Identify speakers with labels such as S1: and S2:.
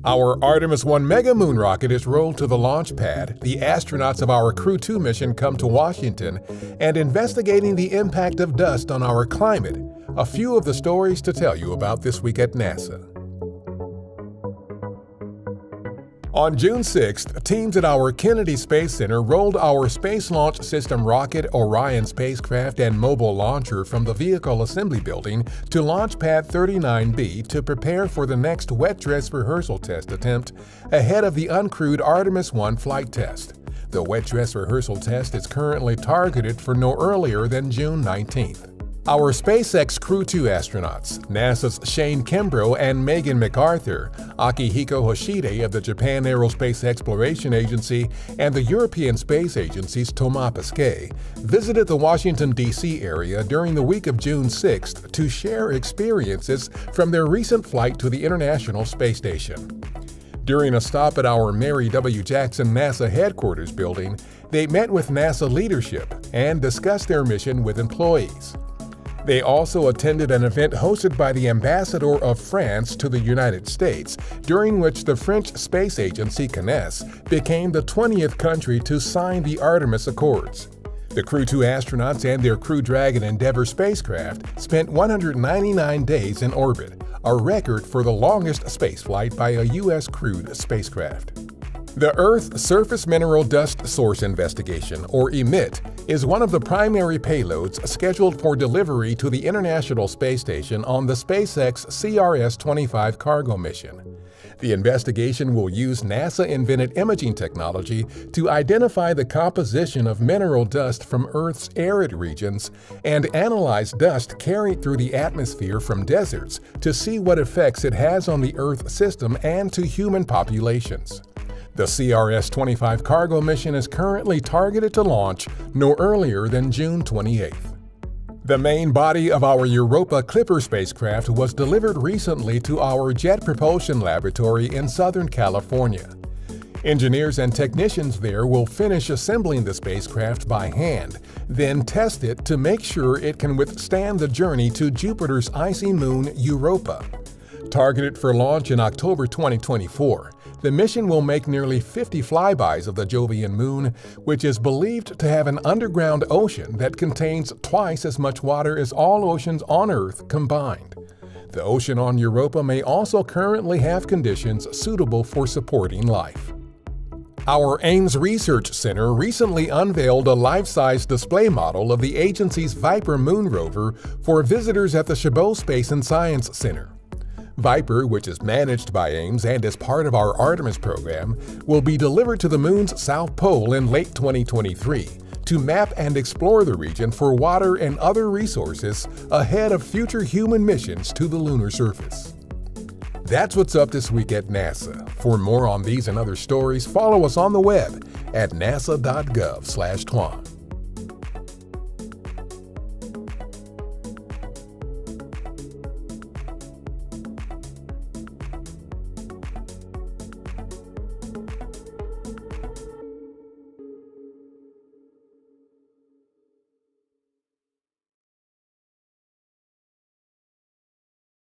S1: Our Artemis I mega moon rocket is rolled to the launch pad, the astronauts of our Crew 2 mission come to Washington, and investigating the impact of dust on our climate. A few of the stories to tell you about this week at NASA. On June 6th, teams at our Kennedy Space Center rolled our Space Launch System rocket, Orion spacecraft, and mobile launcher from the Vehicle Assembly Building to Launch Pad 39B to prepare for the next wet dress rehearsal test attempt ahead of the uncrewed Artemis I flight test. The wet dress rehearsal test is currently targeted for no earlier than June 19th. Our SpaceX Crew 2 astronauts, NASA's Shane Kimbrough and Megan MacArthur, Akihiko Hoshide of the Japan Aerospace Exploration Agency, and the European Space Agency's Thomas Pesquet, visited the Washington, D.C. area during the week of June 6th to share experiences from their recent flight to the International Space Station. During a stop at our Mary W. Jackson NASA headquarters building, they met with NASA leadership and discussed their mission with employees. They also attended an event hosted by the Ambassador of France to the United States, during which the French space agency CNES became the 20th country to sign the Artemis Accords. The Crew 2 astronauts and their Crew Dragon Endeavour spacecraft spent 199 days in orbit, a record for the longest spaceflight by a U.S. crewed spacecraft. The Earth Surface Mineral Dust Source Investigation, or EMIT, is one of the primary payloads scheduled for delivery to the International Space Station on the SpaceX CRS-25 cargo mission. The investigation will use NASA-invented imaging technology to identify the composition of mineral dust from Earth's arid regions and analyze dust carried through the atmosphere from deserts to see what effects it has on the Earth system and to human populations. The CRS-25 cargo mission is currently targeted to launch no earlier than June 28th. The main body of our Europa Clipper spacecraft was delivered recently to our Jet Propulsion Laboratory in Southern California. Engineers and technicians there will finish assembling the spacecraft by hand, then test it to make sure it can withstand the journey to Jupiter's icy moon Europa. Targeted for launch in October 2024, the mission will make nearly 50 flybys of the Jovian moon, which is believed to have an underground ocean that contains twice as much water as all oceans on Earth combined. The ocean on Europa may also currently have conditions suitable for supporting life. Our Ames Research Center recently unveiled a life-size display model of the agency's Viper moon rover for visitors at the Chabot Space and Science Center. Viper, which is managed by Ames and is part of our Artemis program, will be delivered to the moon's south pole in late 2023 to map and explore the region for water and other resources ahead of future human missions to the lunar surface. That's what's up this week at NASA. For more on these and other stories, follow us on the web at nasa.gov/twan.